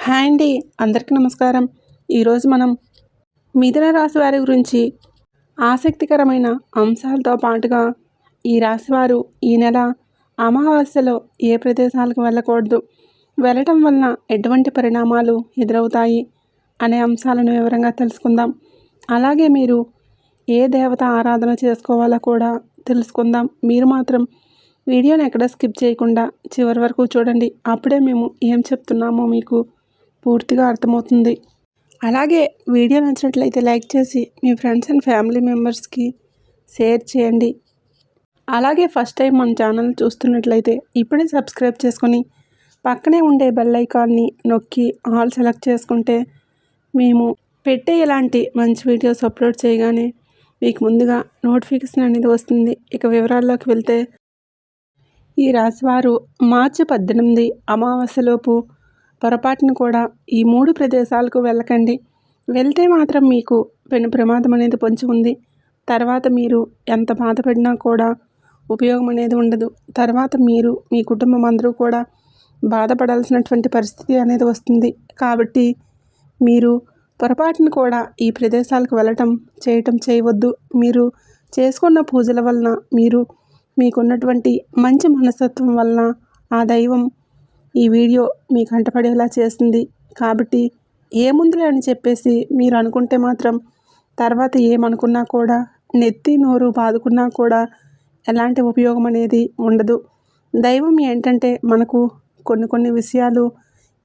Hi అండి, అందరికీ నమస్కారం. ఈరోజు మనం మిథున రాశి వారి గురించి ఆసక్తికరమైన అంశాలతో పాటుగా ఈ రాశివారు ఈ నెల అమావాస్యలో ఏ ప్రదేశాలకు వెళ్ళకూడదు, వెళ్ళటం వలన ఎటువంటి పరిణామాలు ఎదురవుతాయి అనే అంశాలను వివరంగా తెలుసుకుందాం. అలాగే మీరు ఏ దేవత ఆరాధన చేసుకోవాలో కూడా తెలుసుకుందాం. మీరు మాత్రం వీడియోని ఎక్కడ స్కిప్ చేయకుండా చివరి వరకు చూడండి. అప్పుడే మేము ఏం చెప్తున్నామో మీకు పూర్తిగా అర్థమవుతుంది. అలాగే వీడియో నచ్చినట్లయితే లైక్ చేసి మీ ఫ్రెండ్స్ అండ్ ఫ్యామిలీ మెంబర్స్కి షేర్ చేయండి. అలాగే ఫస్ట్ టైం మన ఛానల్ చూస్తున్నట్లయితే ఇప్పుడే సబ్స్క్రైబ్ చేసుకొని పక్కనే ఉండే బెల్ ఐకాన్ని నొక్కి ఆల్ సెలెక్ట్ చేసుకుంటే మేము పెట్టే ఇలాంటి మంచి వీడియోస్ అప్లోడ్ చేయగానే మీకు ముందుగా నోటిఫికేషన్ అనేది వస్తుంది. ఇక వివరాల్లోకి వెళ్తే, ఈ రాశివారు మార్చి 18 అమావాస్యలోపు పొరపాటును కూడా ఈ 3 ప్రదేశాలకు వెళ్ళకండి. వెళ్తే మాత్రం మీకు పెను ప్రమాదం అనేది పొంచి ఉంది. తర్వాత మీరు ఎంత బాధపడినా కూడా ఉపయోగం అనేది ఉండదు. తర్వాత మీరు మీ కుటుంబం అందరూ కూడా బాధపడాల్సినటువంటి పరిస్థితి అనేది వస్తుంది. కాబట్టి మీరు పొరపాటును కూడా ఈ ప్రదేశాలకు వెళ్ళటం చేయవద్దు. మీరు చేసుకున్న పూజల వలన, మీకున్నటువంటి మంచి మనస్తత్వం వలన ఆ దైవం ఈ వీడియో మీ కంటపడేలా చేసింది. కాబట్టి ఏముందిలే అని చెప్పేసి మీరు అనుకుంటే మాత్రం తర్వాత ఏమనుకున్నా కూడా, నెత్తి నోరు బాదుకున్నా కూడా ఎలాంటి ఉపయోగం అనేది ఉండదు. దైవం ఏంటంటే మనకు కొన్ని విషయాలు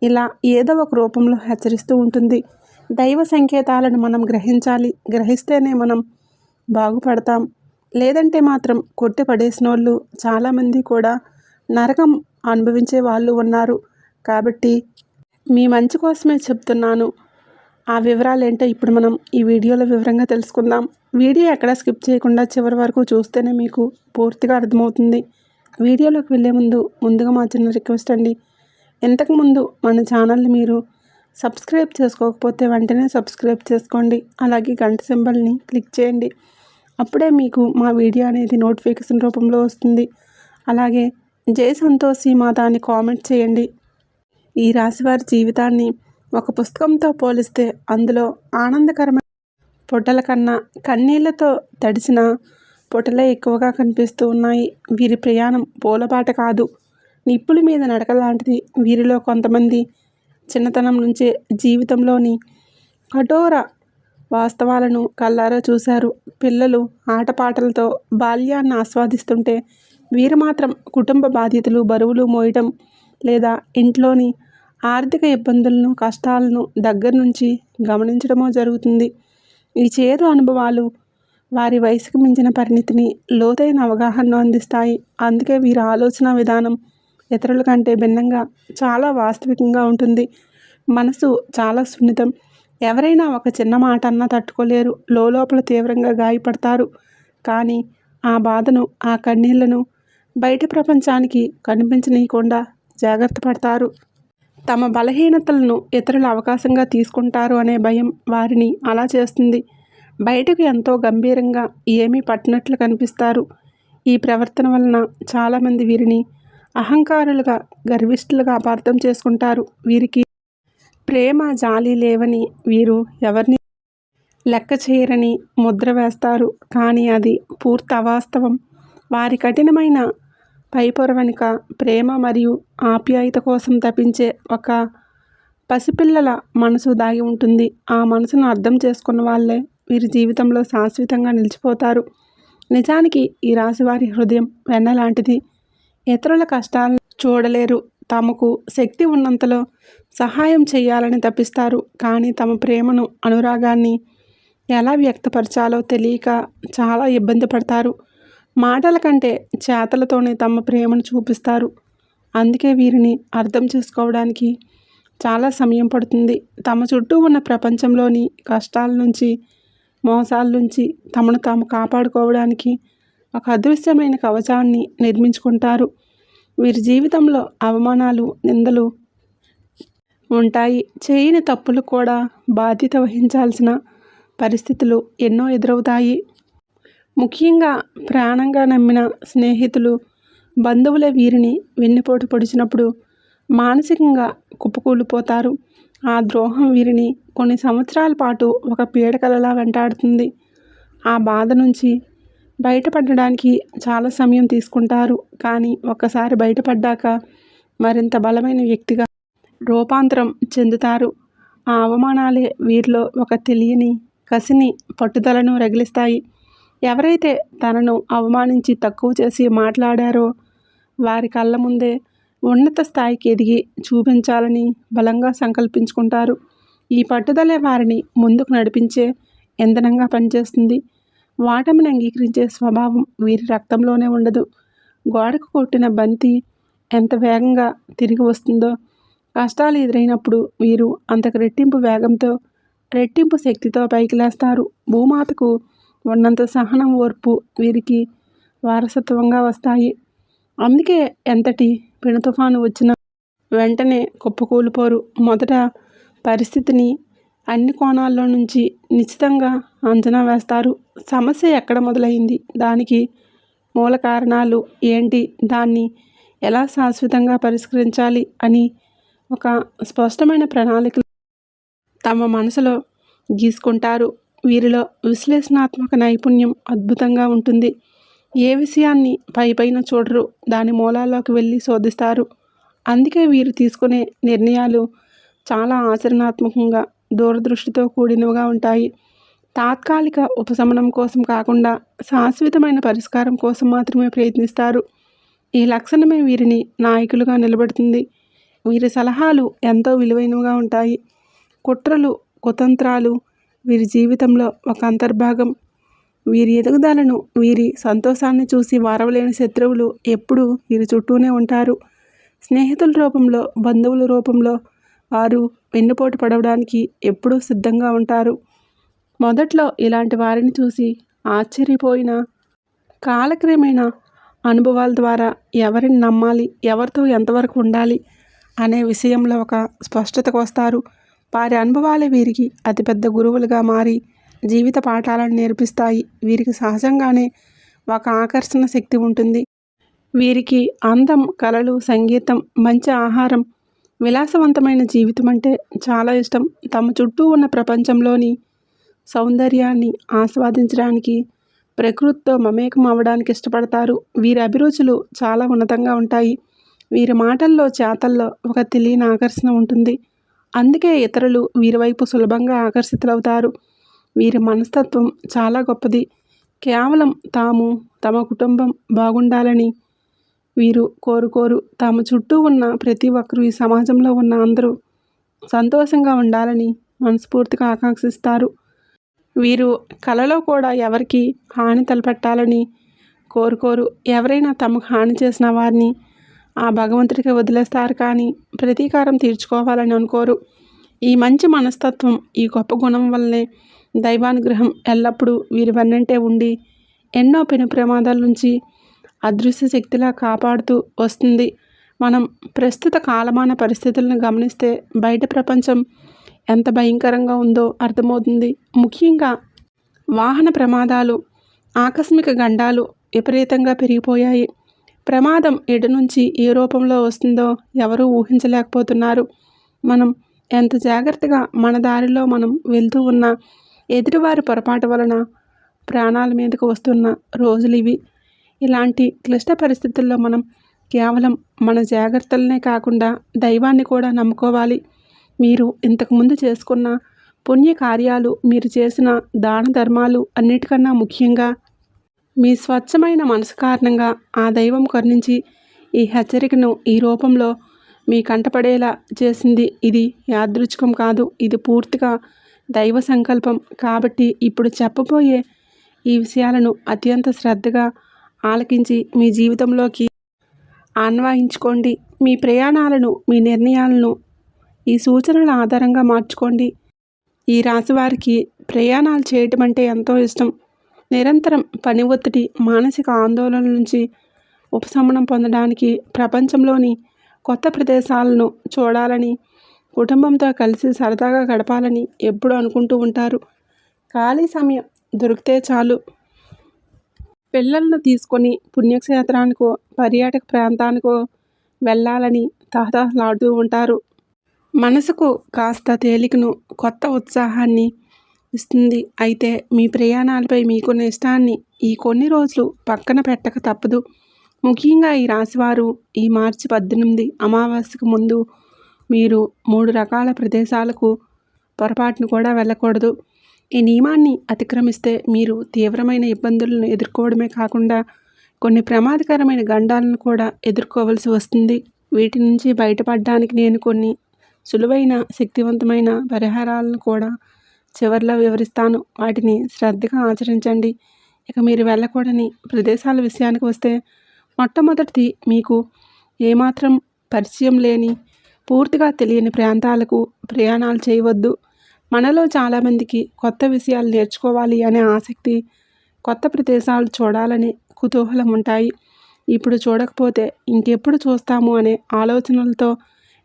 ఇలా ఏదో ఒక రూపంలో హెచ్చరిస్తూ ఉంటుంది. దైవ సంకేతాలను మనం గ్రహించాలి. గ్రహిస్తేనే మనం బాగుపడతాం. లేదంటే మాత్రం కొట్టి పడేసిన వాళ్ళు చాలామంది కూడా నరకం అనుభవించే వాళ్ళు ఉన్నారు. కాబట్టి మీ మంచి కోసమే చెప్తున్నాను. ఆ వివరాలు ఏంటో ఇప్పుడు మనం ఈ వీడియోలో వివరంగా తెలుసుకుందాం. వీడియో ఎక్కడ స్కిప్ చేయకుండా చివరి వరకు చూస్తేనే మీకు పూర్తిగా అర్థమవుతుంది. వీడియోలోకి వెళ్ళే ముందుగా మా చిన్న రిక్వెస్ట్ అండి, ఇంతకుముందు మన ఛానల్ని మీరు సబ్స్క్రైబ్ చేసుకోకపోతే వెంటనే సబ్స్క్రైబ్ చేసుకోండి. అలాగే గంట సింబల్ని క్లిక్ చేయండి. అప్పుడే మీకు మా వీడియో అనేది నోటిఫికేషన్ రూపంలో వస్తుంది. అలాగే జై సంతోషి మాత అని కామెంట్ చేయండి. ఈ రాశివారి జీవితాన్ని ఒక పుస్తకంతో పోలిస్తే అందులో ఆనందకరమైన పుటల కన్నా కన్నీళ్లతో తడిసిన పుటలే ఎక్కువగా కనిపిస్తూ ఉన్నాయి. వీరి ప్రయాణం పూలబాట కాదు, నిప్పుల మీద నడక లాంటిది. వీరిలో కొంతమంది చిన్నతనం నుంచే జీవితంలోని కఠోర వాస్తవాలను కళ్ళారా చూశారు. పిల్లలు ఆటపాటలతో బాల్యాన్ని ఆస్వాదిస్తుంటే వీరు మాత్రం కుటుంబ బాధ్యతలు, బరువులు మోయడం, లేదా ఇంట్లోని ఆర్థిక ఇబ్బందులను, కష్టాలను దగ్గర నుంచి గమనించడమో జరుగుతుంది. ఈ చేదు అనుభవాలు వారి వయసుకు మించిన పరిణితిని, లోతైన అవగాహనను అందిస్తాయి. అందుకే వీరి ఆలోచన విధానం ఇతరుల కంటే భిన్నంగా చాలా వాస్తవికంగా ఉంటుంది. మనసు చాలా సున్నితం. ఎవరైనా ఒక చిన్న మాట అన్నా తట్టుకోలేరు. లోపల తీవ్రంగా గాయపడతారు. కానీ ఆ బాధను, ఆ కన్నీళ్లను బయట ప్రపంచానికి కనిపించనీయకుండా జాగ్రత్త పడతారు. తమ బలహీనతలను ఇతరులు అవకాశంగా తీసుకుంటారు అనే భయం వారిని అలా చేస్తుంది. బయటకు ఎంతో గంభీరంగా ఏమీ పట్టినట్లు కనిపిస్తారు. ఈ ప్రవర్తన వలన చాలామంది వీరిని అహంకారులుగా, గర్విష్ఠులుగా అపార్థం చేసుకుంటారు. వీరికి ప్రేమ, జాలి లేవని, వీరు ఎవరిని లెక్క చేయరని ముద్ర వేస్తారు. కానీ అది పూర్తి అవాస్తవం. వారి కఠినమైన పైపొర వెనుక ప్రేమ మరియు ఆప్యాయత కోసం తపించే ఒక పసిపిల్లల మనసు దాగి ఉంటుంది. ఆ మనసును అర్థం చేసుకున్న వాళ్ళే వీరి జీవితంలో శాశ్వతంగా నిలిచిపోతారు. నిజానికి ఈ రాశివారి హృదయం వెన్న లాంటిది. ఇతరుల కష్టాలను చూడలేరు. తమకు శక్తి ఉన్నంతలో సహాయం చేయాలని తప్పిస్తారు. కానీ తమ ప్రేమను, అనురాగాన్ని ఎలా వ్యక్తపరచాలో తెలియక చాలా ఇబ్బంది పడతారు. మాటల కంటే చేతలతోనే తమ ప్రేమను చూపిస్తారు. అందుకే వీరిని అర్థం చేసుకోవడానికి చాలా సమయం పడుతుంది. తమ చుట్టూ ఉన్న ప్రపంచంలోని కష్టాల నుంచి, మోసాల నుంచి తమను తాము కాపాడుకోవడానికి ఒక అదృశ్యమైన కవచాన్ని నిర్మించుకుంటారు. వీరి జీవితంలో అవమానాలు, నిందలు ఉంటాయి. చేయని తప్పులు కూడా బాధ్యత వహించాల్సిన పరిస్థితులు ఎన్నో ఎదురవుతాయి. ముఖ్యంగా ప్రాణంగా నమ్మిన స్నేహితులు, బంధువులే వీరిని వెన్నుపోటు పొడిచినప్పుడు మానసికంగా కుప్పకూలిపోతారు. ఆ ద్రోహం వీరిని కొన్ని సంవత్సరాల పాటు ఒక పీడకలలా వెంటాడుతుంది. ఆ బాధ నుంచి బయటపడడానికి చాలా సమయం తీసుకుంటారు. కానీ ఒక్కసారి బయటపడ్డాక మరింత బలమైన వ్యక్తిగా రూపాంతరం చెందుతారు. ఆ అవమానాలే వీరిలో ఒక తెలియని కసిని, పట్టుదలను రగిలిస్తాయి. ఎవరైతే తనను అవమానించి తక్కువ చేసి మాట్లాడారో వారి కళ్ళ ముందే ఉన్నత స్థాయికి ఎదిగి చూపించాలని బలంగా సంకల్పించుకుంటారు. ఈ పట్టుదలే వారిని ముందుకు నడిపించే ఇంధనంగా పనిచేస్తుంది. వాటమిని అంగీకరించే స్వభావం వీరి రక్తంలోనే ఉండదు. గోడకు కొట్టిన బంతి ఎంత వేగంగా తిరిగి వస్తుందో, కష్టాలు ఎదురైనప్పుడు వీరు అంతకు రెట్టింపు వేగంతో, రెట్టింపు శక్తితో పైకి లేస్తారు. భూమాతకు ఉన్నంత సహనం, ఓర్పు వీరికి వారసత్వంగా వస్తాయి. అందుకే ఎంతటి పెను తుఫాను వచ్చినా వెంటనే కుప్పకూలిపోరు. మొదట పరిస్థితిని అన్ని కోణాల్లో నుంచి నిశ్చితంగా అంచనా వేస్తారు. సమస్య ఎక్కడ మొదలైంది, దానికి మూల కారణాలు ఏంటి, దాన్ని ఎలా శాశ్వతంగా పరిష్కరించాలి అని ఒక స్పష్టమైన ప్రణాళిక తమ మనసులో గీసుకుంటారు. వీరిలో విశ్లేషణాత్మక నైపుణ్యం అద్భుతంగా ఉంటుంది. ఏ విషయాన్ని పైపైన చూడరు, దాని మూలాల్లోకి వెళ్ళి శోధిస్తారు. అందుకే వీరు తీసుకునే నిర్ణయాలు చాలా ఆచరణాత్మకంగా, దూరదృష్టితో కూడినవిగా ఉంటాయి. తాత్కాలిక ఉపశమనం కోసం కాకుండా శాశ్వతమైన పరిష్కారం కోసం మాత్రమే ప్రయత్నిస్తారు. ఈ లక్షణమే వీరిని నాయకులుగా నిలబెడుతుంది. వీరి సలహాలు ఎంతో విలువైనవిగా ఉంటాయి. కుట్రలు, కుతంత్రాలు వీరి జీవితంలో ఒక అంతర్భాగం. వీరి ఎదుగుదలను, వీరి సంతోషాన్ని చూసి వారవలేని శత్రువులు ఎప్పుడూ వీరి చుట్టూనే ఉంటారు. స్నేహితుల రూపంలో, బంధువుల రూపంలో వారు వెన్నుపోటు పడవడానికి ఎప్పుడూ సిద్ధంగా ఉంటారు. మొదట్లో ఇలాంటి వారిని చూసి ఆశ్చర్యపోయిన కాలక్రమేణా అనుభవాల ద్వారా ఎవరిని నమ్మాలి, ఎవరితో ఎంతవరకు ఉండాలి అనే విషయంలో ఒక స్పష్టతకు వస్తారు. వారి అనుభవాలే వీరికి అతిపెద్ద గురువులుగా మారి జీవిత పాఠాలను నేర్పిస్తాయి. వీరికి సహజంగానే ఒక ఆకర్షణ శక్తి ఉంటుంది. వీరికి అందం, కళలు, సంగీతం, మంచి ఆహారం, విలాసవంతమైన జీవితం అంటే చాలా ఇష్టం. తమ చుట్టూ ఉన్న ప్రపంచంలోని సౌందర్యాన్ని ఆస్వాదించడానికి, ప్రకృతితో మమేకం అవ్వడానికి ఇష్టపడతారు. వీరి అభిరుచులు చాలా ఉన్నతంగా ఉంటాయి. వీరి మాటల్లో, చేతల్లో ఒక తెలియని ఆకర్షణ ఉంటుంది. అందుకే ఇతరులు వీరి వైపు సులభంగా ఆకర్షితులవుతారు. వీరి మనస్తత్వం చాలా గొప్పది. కేవలం తాము, తమ కుటుంబం బాగుండాలని వీరు కోరుకోరు. తమ చుట్టూ ఉన్న ప్రతి ఒక్కరూ, ఈ సమాజంలో ఉన్న అందరూ సంతోషంగా ఉండాలని మనస్ఫూర్తిగా ఆకాంక్షిస్తారు. వీరు కలలో కూడా ఎవరికి హాని తలపెట్టాలని కోరుకోరు. ఎవరైనా తమకు హాని చేసిన వారిని ఆ భగవంతుడికి వదిలేస్తారు, కానీ ప్రతీకారం తీర్చుకోవాలని అనుకోరు. ఈ మంచి మనస్తత్వం, ఈ గొప్ప గుణం వల్లనే దైవానుగ్రహం ఎల్లప్పుడూ వీరి వెన్నంటే ఉండి ఎన్నో పెను ప్రమాదాల నుంచి అదృశ్య శక్తిలా కాపాడుతూ వస్తుంది. మనం ప్రస్తుత కాలమాన పరిస్థితులను గమనిస్తే బయట ప్రపంచం ఎంత భయంకరంగా ఉందో అర్థమవుతుంది. ముఖ్యంగా వాహన ప్రమాదాలు, ఆకస్మిక గండాలు విపరీతంగా పెరిగిపోయాయి. ప్రమాదం ఎటు నుంచి ఏ రూపంలో వస్తుందో ఎవరూ ఊహించలేకపోతున్నారు. మనం ఎంత జాగ్రత్తగా మన దారిలో మనం వెళ్తూ ఉన్నా ఎదుటివారి పొరపాటు వలన ప్రాణాల మీదకు వస్తున్న రోజులు ఇవి. ఇలాంటి క్లిష్ట పరిస్థితుల్లో మనం కేవలం మన జాగ్రత్తలనే కాకుండా దైవాన్ని కూడా నమ్ముకోవాలి. మీరు ఇంతకుముందు చేసుకున్న పుణ్యకార్యాలు, మీరు చేసిన దాన ధర్మాలు, అన్నిటికన్నా ముఖ్యంగా మీ స్వచ్ఛమైన మనసు కారణంగా ఆ దైవం కరుణించి ఈ హెచ్చరికను ఈ రూపంలో మీ కంటపడేలా చేసింది. ఇది యాదృచ్ఛికం కాదు, ఇది పూర్తిగా దైవ సంకల్పం. కాబట్టి ఇప్పుడు చెప్పబోయే ఈ విషయాలను అత్యంత శ్రద్ధగా ఆలకించి మీ జీవితంలోకి అన్వయించుకోండి. మీ ప్రయాణాలను, మీ నిర్ణయాలను ఈ సూచనల ఆధారంగా మార్చుకోండి. ఈ రాశి వారికి ప్రయాణాలు చేయటం అంటే ఎంతో ఇష్టం. నిరంతరం పని ఒత్తిడి, మానసిక ఆందోళన నుంచి ఉపశమనం పొందడానికి ప్రపంచంలోని కొత్త ప్రదేశాలను చూడాలని, కుటుంబంతో కలిసి సరదాగా గడపాలని ఎప్పుడూ అనుకుంటూ ఉంటారు. ఖాళీ సమయం దొరికితే చాలు పిల్లలను తీసుకొని పుణ్యక్షేత్రానికో, పర్యాటక ప్రాంతానికో వెళ్ళాలని తహతహలాడుతూ ఉంటారు. మనసుకు కాస్త తేలికను, కొత్త ఉత్సాహాన్ని ఇస్తుంది. అయితే మీ ప్రయాణాలపై మీకున్న ఇష్టాన్ని ఈ కొన్ని రోజులు పక్కన పెట్టక తప్పదు. ముఖ్యంగా ఈ రాశివారు ఈ మార్చి 18 అమావాస్యకు ముందు మీరు 3 రకాల ప్రదేశాలకు పొరపాటును కూడా వెళ్ళకూడదు. ఈ నియమాన్ని అతిక్రమిస్తే మీరు తీవ్రమైన ఇబ్బందులను ఎదుర్కోవడమే కాకుండా కొన్ని ప్రమాదకరమైన గండాలను కూడా ఎదుర్కోవలసి వస్తుంది. వీటి నుంచి బయటపడడానికి నేను కొన్ని సులువైన, శక్తివంతమైన పరిహారాలను కూడా చివర్లో వివరిస్తాను. వాటిని శ్రద్ధగా ఆచరించండి. ఇక మీరు వెళ్ళకూడని ప్రదేశాల విషయానికి వస్తే, మొట్టమొదటిది మీకు ఏమాత్రం పరిచయం లేని, పూర్తిగా తెలియని ప్రాంతాలకు ప్రయాణాలు చేయవద్దు. మనలో చాలామందికి కొత్త విషయాలు నేర్చుకోవాలి అనే ఆసక్తి, కొత్త ప్రదేశాలు చూడాలనే కుతూహలం ఉంటాయి. ఇప్పుడు చూడకపోతే ఇంకెప్పుడు చూస్తాము అనే ఆలోచనలతో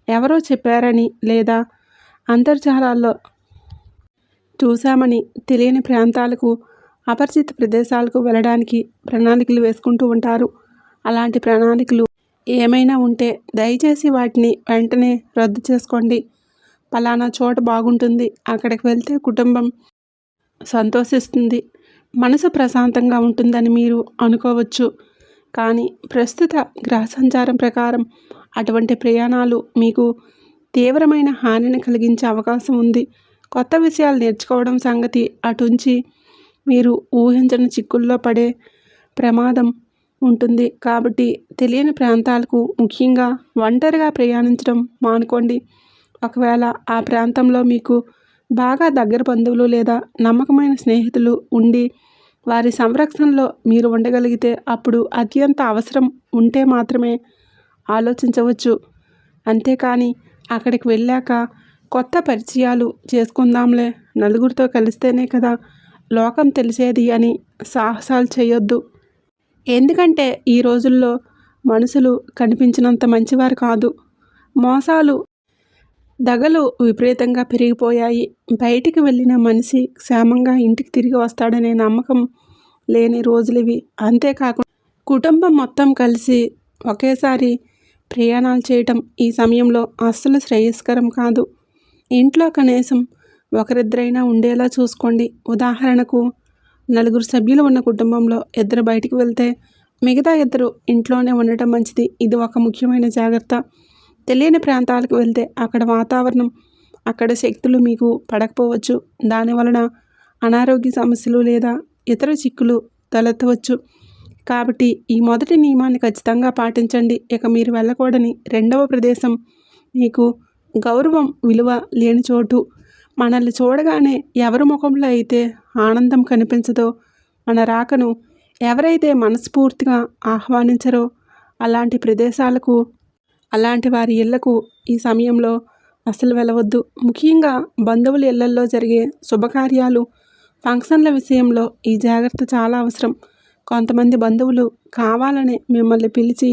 ఎవరో చెప్పారని లేదా అంతర్జాలాల్లో చూశామని తెలియని ప్రాంతాలకు, అపరిచిత ప్రదేశాలకు వెళ్ళడానికి ప్రణాళికలు వేసుకుంటూ ఉంటారు. అలాంటి ప్రణాళికలు ఏమైనా ఉంటే దయచేసి వాటిని వెంటనే రద్దు చేసుకోండి. పలానా చోట బాగుంటుంది, అక్కడికి వెళ్తే కుటుంబం సంతోషిస్తుంది, మనసు ప్రశాంతంగా ఉంటుందని మీరు అనుకోవచ్చు. కానీ ప్రస్తుత గ్రహ సంచారం ప్రకారం అటువంటి ప్రయాణాలు మీకు తీవ్రమైన హానిని కలిగించే అవకాశం ఉంది. కొత్త విషయాలు నేర్చుకోవడం సంగతి అటుంచి మీరు ఊహించని చిక్కుల్లో పడే ప్రమాదం ఉంటుంది. కాబట్టి తెలియని ప్రాంతాలకు, ముఖ్యంగా ఒంటరిగా ప్రయాణించడం మానుకోండి. ఒకవేళ ఆ ప్రాంతంలో మీకు బాగా దగ్గర బంధువులు లేదా నమ్మకమైన స్నేహితులు ఉండి వారి సంరక్షణలో మీరు ఉండగలిగితే అప్పుడు అత్యంత అవసరం ఉంటే మాత్రమే ఆలోచించవచ్చు. అంతేకాని అక్కడికి వెళ్ళాక కొత్త పరిచయాలు చేసుకుందాంలే, నలుగురితో కలిస్తేనే కదా లోకం తెలిసేది అని సాహసాలు చేయొద్దు. ఎందుకంటే ఈ రోజుల్లో మనుషులు కనిపించినంత మంచివారు కాదు. మోసాలు, దగలు విపరీతంగా పెరిగిపోయాయి. బయటికి వెళ్ళిన మనిషి క్షేమంగా ఇంటికి తిరిగి వస్తాడనే నమ్మకం లేని రోజులివి. అంతేకాకుండా కుటుంబం మొత్తం కలిసి ఒకేసారి ప్రయాణాలు చేయటం ఈ సమయంలో అస్సలు శ్రేయస్కరం కాదు. ఇంట్లో కనీసం ఒకరిద్దరైనా ఉండేలా చూసుకోండి. ఉదాహరణకు, 4 సభ్యులు ఉన్న కుటుంబంలో 2 బయటికి వెళ్తే మిగతా 2 ఇంట్లోనే ఉండటం మంచిది. ఇది ఒక ముఖ్యమైన జాగ్రత్త. తెలియని ప్రాంతాలకు వెళ్తే అక్కడ వాతావరణం, అక్కడ శక్తులు మీకు పడకపోవచ్చు. దానివలన అనారోగ్య సమస్యలు లేదా ఇతర చిక్కులు తలెత్తవచ్చు. కాబట్టి ఈ మొదటి నియమాన్ని ఖచ్చితంగా పాటించండి. ఇక మీరు వెళ్ళకూడని రెండవ ప్రదేశం మీకు గౌరవం, విలువ లేని చోటు. మనల్ని చూడగానే ఎవరి ముఖంలో అయితే ఆనందం కనిపించదో, మన రాకను ఎవరైతే మనస్ఫూర్తిగా ఆహ్వానించరో అలాంటి ప్రదేశాలకు, అలాంటి వారి ఇళ్లకు ఈ సమయంలో అసలు వెళ్ళవద్దు. ముఖ్యంగా బంధువుల ఇళ్లల్లో జరిగే శుభకార్యాలు, ఫంక్షన్ల విషయంలో ఈ జాగ్రత్త చాలా అవసరం. కొంతమంది బంధువులు కావాలనే మిమ్మల్ని పిలిచి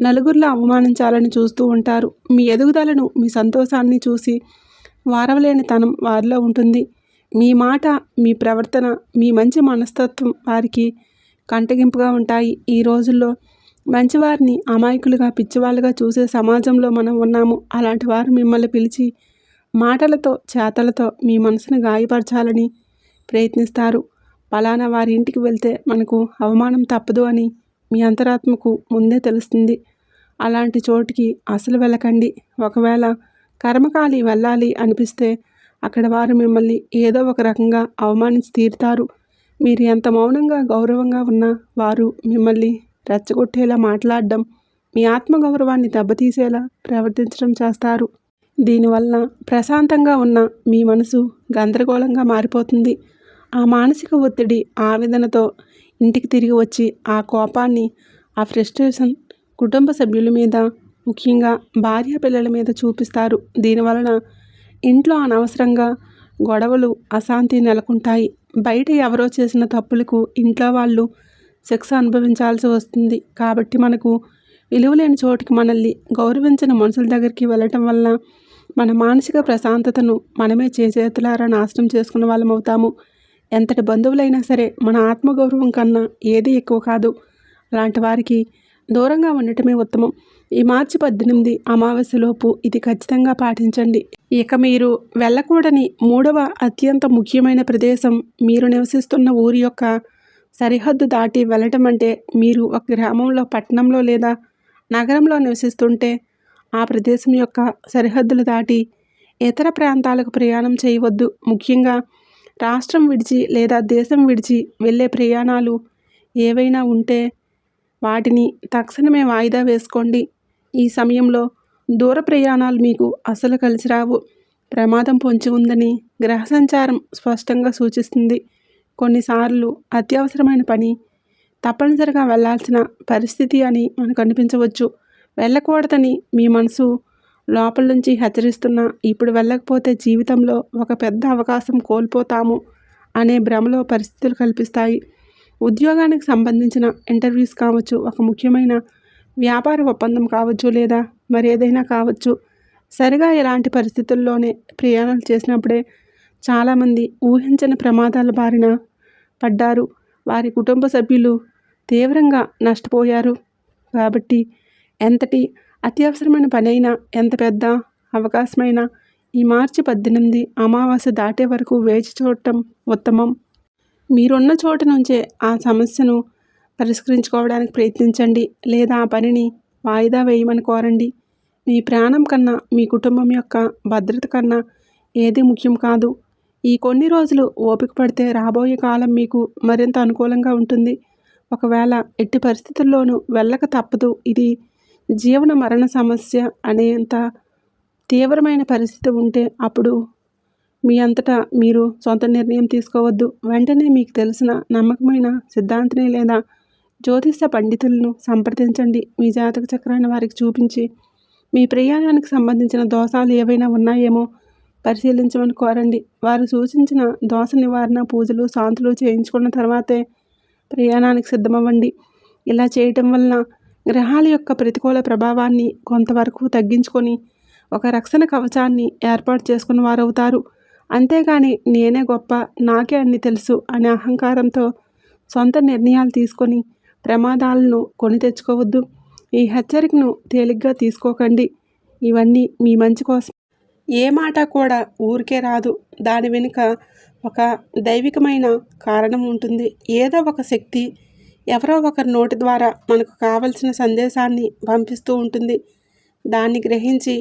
నలుగురిలో అవమానించాలని చూస్తూ ఉంటారు. మీ ఎదుగుదలను, మీ సంతోషాన్ని చూసి వారవలేని తనం వారిలో ఉంటుంది. మీ మాట, మీ ప్రవర్తన, మీ మంచి మనస్తత్వం వారికి కంటగింపుగా ఉంటాయి. ఈ రోజుల్లో మంచివారిని అమాయకులుగా, పిచ్చివాళ్ళుగా చూసే సమాజంలో మనం ఉన్నాము. అలాంటి వారు మిమ్మల్ని పిలిచి మాటలతో, చేతలతో మీ మనసును గాయపరచాలని ప్రయత్నిస్తారు. పలానా వారి ఇంటికి వెళ్తే మనకు అవమానం తప్పదు అని మీ అంతరాత్మకు ముందే తెలుస్తుంది. అలాంటి చోటికి అసలు వెళ్ళకండి. ఒకవేళ కర్మకాలి వెళ్ళాలి అనిపిస్తే అక్కడ వారు మిమ్మల్ని ఏదో ఒక రకంగా అవమానించి తీరుతారు. మీరు ఎంత మౌనంగా, గౌరవంగా ఉన్నా వారు మిమ్మల్ని రెచ్చగొట్టేలా మాట్లాడడం, మీ ఆత్మగౌరవాన్ని దెబ్బతీసేలా ప్రవర్తించడం చేస్తారు. దీనివలన ప్రశాంతంగా ఉన్న మీ మనసు గందరగోళంగా మారిపోతుంది. ఆ మానసిక ఒత్తిడి, ఆవేదనతో ఇంటికి తిరిగి వచ్చి ఆ కోపాన్ని, ఆ ఫ్రస్ట్రేషన్ కుటుంబ సభ్యుల మీద, ముఖ్యంగా భార్య పిల్లల మీద చూపిస్తారు. దీనివలన ఇంట్లో అనవసరంగా గొడవలు, అశాంతి నెలకొంటాయి. బయట ఎవరో చేసిన తప్పులకు ఇంట్లో వాళ్ళు శిక్ష అనుభవించాల్సి వస్తుంది. కాబట్టి మనకు విలువలేని చోటుకి, మనల్ని గౌరవించిన మనుషుల దగ్గరికి వెళ్ళటం వలన మన మానసిక ప్రశాంతతను మనమే చేతులారా నాశనం చేసుకున్న వాళ్ళం అవుతాము. ఎంతటి బంధువులైనా సరే మన ఆత్మగౌరవం కన్నా ఏది ఎక్కువ కాదు. అలాంటి వారికి దూరంగా ఉండటమే ఉత్తమం. ఈ మార్చి 18 అమావాస్యలోపు ఇది ఖచ్చితంగా పాటించండి. ఇక మీరు వెళ్ళకూడని మూడవ అత్యంత ముఖ్యమైన ప్రదేశం, మీరు నివసిస్తున్న ఊరి యొక్క సరిహద్దు దాటి వెళ్ళటం. అంటే మీరు ఒక గ్రామంలో, పట్టణంలో లేదా నగరంలో నివసిస్తుంటే ఆ ప్రదేశం యొక్క సరిహద్దులు దాటి ఇతర ప్రాంతాలకు ప్రయాణం చేయవద్దు. ముఖ్యంగా రాష్ట్రం విడిచి లేదా దేశం విడిచి వెళ్ళే ప్రయాణాలు ఏవైనా ఉంటే వాటిని తక్షణమే వాయిదా వేసుకోండి. ఈ సమయంలో దూర ప్రయాణాలు మీకు అసలు కలిసి రావు. ప్రమాదం పొంచి ఉందని గ్రహ సంచారం స్పష్టంగా సూచిస్తుంది. కొన్నిసార్లు అత్యవసరమైన పని తప్పనిసరిగా వెళ్లాల్సిన పరిస్థితి అని మనకు అనిపించవచ్చు. వెళ్ళకూడదని మీ మనసు లోపల నుంచి హెచ్చరిస్తున్నా, ఇప్పుడు వెళ్ళకపోతే జీవితంలో ఒక పెద్ద అవకాశం కోల్పోతాము అనే భ్రమలో పరిస్థితులు కల్పిస్తాయి. ఉద్యోగానికి సంబంధించిన ఇంటర్వ్యూస్ కావచ్చు, ఒక ముఖ్యమైన వ్యాపార ఒప్పందం కావచ్చు, లేదా మరేదైనా కావచ్చు. సరిగా ఇలాంటి పరిస్థితుల్లోనే ప్రయాణాలు చేసినప్పుడే చాలామంది ఊహించని ప్రమాదాల బారిన పడ్డారు. వారి కుటుంబ సభ్యులు తీవ్రంగా నష్టపోయారు. కాబట్టి ఎంతటి అత్యవసరమైన పనైనా, ఎంత పెద్ద అవకాశమైనా ఈ మార్చి 18 అమావాస్య దాటే వరకు వేచి చూడటం ఉత్తమం. మీరున్న చోట నుంచే ఆ సమస్యను పరిష్కరించుకోవడానికి ప్రయత్నించండి, లేదా ఆ పనిని వాయిదా వేయమని కోరండి. మీ ప్రాణం కన్నా, మీ కుటుంబం యొక్క భద్రత కన్నా ఏది ముఖ్యం కాదు. ఈ కొన్ని రోజులు ఓపిక పడితే రాబోయే కాలం మీకు మరింత అనుకూలంగా ఉంటుంది. ఒకవేళ ఎట్టి పరిస్థితుల్లోనూ వెళ్ళక తప్పదు, ఇది జీవన మరణ సమస్య అనేంత తీవ్రమైన పరిస్థితి ఉంటే అప్పుడు మీ అంతటా మీరు సొంత నిర్ణయం తీసుకోవద్దు. వెంటనే మీకు తెలిసిన నమ్మకమైన సిద్ధాంతిని లేదా జ్యోతిష పండితులను సంప్రదించండి. మీ జాతక చక్రాన్ని వారికి చూపించి మీ ప్రయాణానికి సంబంధించిన దోషాలు ఏవైనా ఉన్నాయేమో పరిశీలించమని కోరండి. వారు సూచించిన దోష నివారణ పూజలు, శాంతులు చేయించుకున్న తర్వాతే ప్రయాణానికి సిద్ధమవ్వండి. ఇలా చేయటం వలన గ్రహాల యొక్క ప్రతికూల ప్రభావాన్ని కొంతవరకు తగ్గించుకొని ఒక రక్షణ కవచాన్ని ఏర్పాటు చేసుకున్న వారవుతారు. అంతేగాని నేనే గొప్ప, నాకే అన్ని తెలుసు అనే అహంకారంతో సొంత నిర్ణయాలు తీసుకొని ప్రమాదాలను కొని తెచ్చుకోవద్దు. ఈ హెచ్చరికను తేలిగ్గా తీసుకోకండి. ఇవన్నీ మీ మంచి కోసం. ఏ మాట కూడా ఊరికే రాదు. దాని వెనుక ఒక దైవికమైన కారణం ఉంటుంది. ఏదో ఒక శక్తి ఎవరో ఒకరి నోటి ద్వారా మనకు కావలసిన సందేశాన్ని పంపిస్తూ ఉంటుంది. దాన్ని గ్రహించి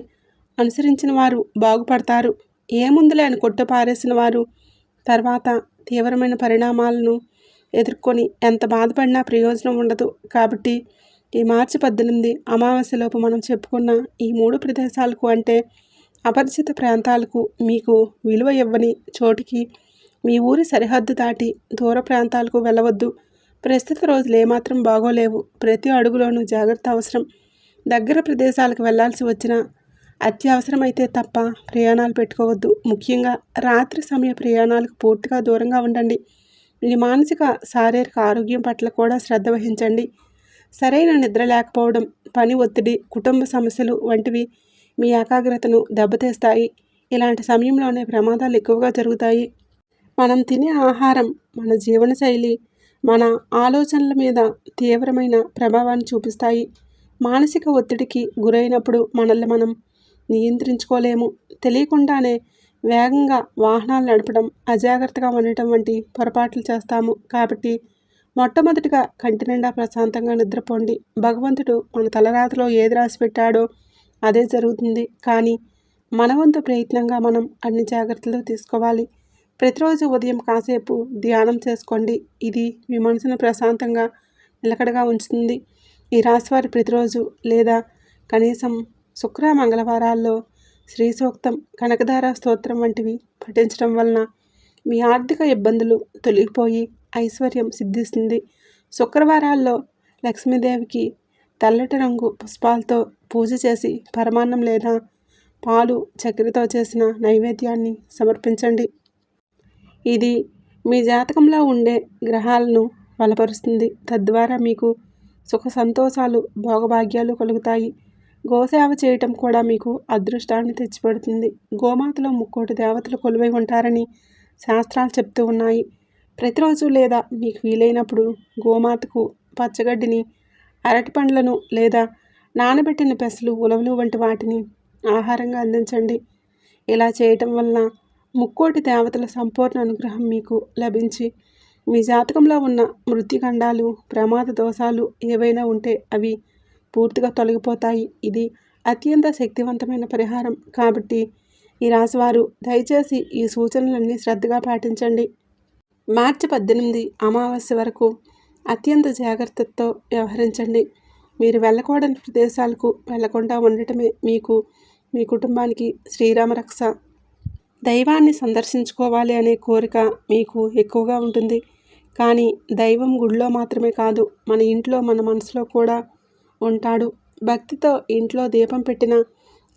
అనుసరించిన వారు బాగుపడతారు. ఏముందులే అని కొట్టుపారేసిన వారు తర్వాత తీవ్రమైన పరిణామాలను ఎదుర్కొని ఎంత బాధపడినా ప్రయోజనం ఉండదు. కాబట్టి ఈ మార్చి 18 అమావాస్యలోపు మనం చెప్పుకున్న ఈ 3 ప్రదేశాలకు, అంటే అపరిచిత ప్రాంతాలకు, మీకు విలువ ఇవ్వని చోటికి, మీ ఊరి సరిహద్దు దాటి దూర ప్రాంతాలకు వెళ్ళవద్దు. ప్రస్తుత రోజులు ఏమాత్రం బాగోలేవు. ప్రతి అడుగులోనూ జాగ్రత్త అవసరం. దగ్గర ప్రదేశాలకు వెళ్లాల్సి వచ్చినా అత్యవసరమైతే తప్ప ప్రయాణాలు పెట్టుకోవద్దు. ముఖ్యంగా రాత్రి సమయ ప్రయాణాలకు పూర్తిగా దూరంగా ఉండండి. మీ మానసిక, శారీరక ఆరోగ్యం పట్ల కూడా శ్రద్ధ వహించండి. సరైన నిద్ర లేకపోవడం, పని ఒత్తిడి, కుటుంబ సమస్యలు వంటివి మీ ఏకాగ్రతను దెబ్బతీస్తాయి. ఇలాంటి సమయంలోనే ప్రమాదాలు ఎక్కువగా జరుగుతాయి. మనం తినే ఆహారం, మన జీవనశైలి మన ఆలోచనల మీద తీవ్రమైన ప్రభావాన్ని చూపిస్తాయి. మానసిక ఒత్తిడికి గురైనప్పుడు మనల్ని మనం నియంత్రించుకోలేము. తెలియకుండానే వేగంగా వాహనాలు నడపడం, అజాగ్రత్తగా ఉండటం వంటి పొరపాట్లు చేస్తాము. కాబట్టి మొట్టమొదటిగా కంటి నిండా ప్రశాంతంగా నిద్రపోండి. భగవంతుడు మన తలరాతలో ఏది రాసి పెట్టాడో అదే జరుగుతుంది. కానీ మన వంతు ప్రయత్నంగా మనం అన్ని జాగ్రత్తలు తీసుకోవాలి. ప్రతిరోజు ఉదయం కాసేపు ధ్యానం చేసుకోండి. ఇది మీ మనసును ప్రశాంతంగా, నిలకడగా ఉంచుతుంది. ఈ రాశివారి ప్రతిరోజు లేదా కనీసం శుక్ర, మంగళవారాల్లో శ్రీ సూక్తం, కనకధార స్తోత్రం వంటివి పఠించడం వలన మీ ఆర్థిక ఇబ్బందులు తొలగిపోయి ఐశ్వర్యం సిద్ధిస్తుంది. శుక్రవారాల్లో లక్ష్మీదేవికి తెల్లటి రంగు పుష్పాలతో పూజ చేసి పరమాన్నం లేదా పాలు, చక్కెరతో చేసిన నైవేద్యాన్ని సమర్పించండి. ఇది మీ జాతకంలో ఉండే గ్రహాలను బలపరుస్తుంది. తద్వారా మీకు సుఖ సంతోషాలు, భోగభాగ్యాలు కలుగుతాయి. గోసేవ చేయటం కూడా మీకు అదృష్టాన్ని తెచ్చిపెడుతుంది. గోమాతలో 3 దేవతలు కొలువై ఉంటారని శాస్త్రాలు చెప్తూ ఉన్నాయి. ప్రతిరోజు లేదా మీకు వీలైనప్పుడు గోమాతకు పచ్చగడ్డిని, అరటి పండ్లను లేదా నానబెట్టిన పెసలు, ఉలవలు వంటి వాటిని ఆహారంగా అందించండి. ఇలా చేయటం వలన ముక్కోటి దేవతల సంపూర్ణ అనుగ్రహం మీకు లభించి మీ జాతకంలో ఉన్న మృత్యుగండాలు, ప్రమాద దోషాలు ఏవైనా ఉంటే అవి పూర్తిగా తొలగిపోతాయి. ఇది అత్యంత శక్తివంతమైన పరిహారం కాబట్టి ఈ రాశివారు దయచేసి ఈ సూచనలన్నీ శ్రద్ధగా పాటించండి. మార్చి 18 అమావాస్య వరకు అత్యంత జాగ్రత్తతో వ్యవహరించండి. మీరు వెళ్ళకూడని ప్రదేశాలకు వెళ్లకుండా ఉండటమే మీకు, మీ కుటుంబానికి శ్రీరామ రక్ష. దైవాన్ని సందర్శించుకోవాలి అనే కోరిక మీకు ఎక్కువగా ఉంటుంది. కానీ దైవం గుడిలో మాత్రమే కాదు, మన ఇంట్లో, మన మనసులో కూడా ఉంటాడు. భక్తితో ఇంట్లో దీపం పెట్టిన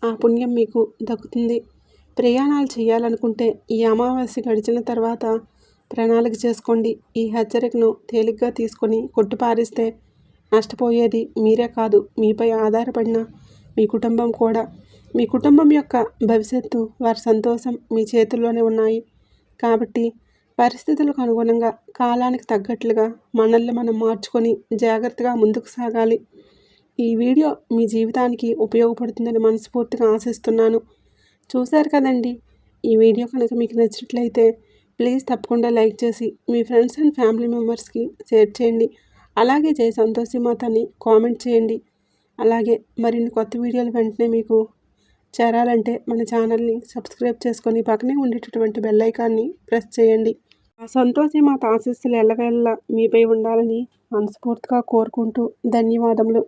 ఆ పుణ్యం మీకు దక్కుతుంది. ప్రయాణాలు చేయాలనుకుంటే ఈ అమావాస్య గడిచిన తర్వాత ప్రణాళిక చేసుకోండి. ఈ హెచ్చరికను తేలిగ్గా తీసుకొని కొట్టిపారేస్తే నష్టపోయేది మీరే కాదు, మీపై ఆధారపడిన మీ కుటుంబం కూడా. మీ కుటుంబం యొక్క భవిష్యత్తు, వారి సంతోషం మీ చేతుల్లోనే ఉన్నాయి. కాబట్టి పరిస్థితులకు అనుగుణంగా, కాలానికి తగ్గట్లుగా మనల్ని మనం మార్చుకొని జాగ్రత్తగా ముందుకు సాగాలి. ఈ వీడియో మీ జీవితానికి ఉపయోగపడుతుందని మనస్ఫూర్తిగా ఆశిస్తున్నాను. చూశారు కదండి. ఈ వీడియో కనుక మీకు నచ్చినట్లయితే ప్లీజ్ తప్పకుండా లైక్ చేసి మీ ఫ్రెండ్స్ అండ్ ఫ్యామిలీ మెంబర్స్కి షేర్ చేయండి. అలాగే జై సంతోషి మాత అని కామెంట్ చేయండి. అలాగే మరిన్ని కొత్త వీడియోలు వెంటనే మీకు చేరాలంటే మన ఛానల్ని సబ్స్క్రైబ్ చేసుకొని పక్కనే ఉండేటటువంటి బెల్ ఐకాన్ని ప్రెస్ చేయండి. ఆ సంతోషి మాత ఆశీస్సులు ఎల్లవేళలా మీపై ఉండాలని మనస్ఫూర్తిగా కోరుకుంటూ ధన్యవాదములు.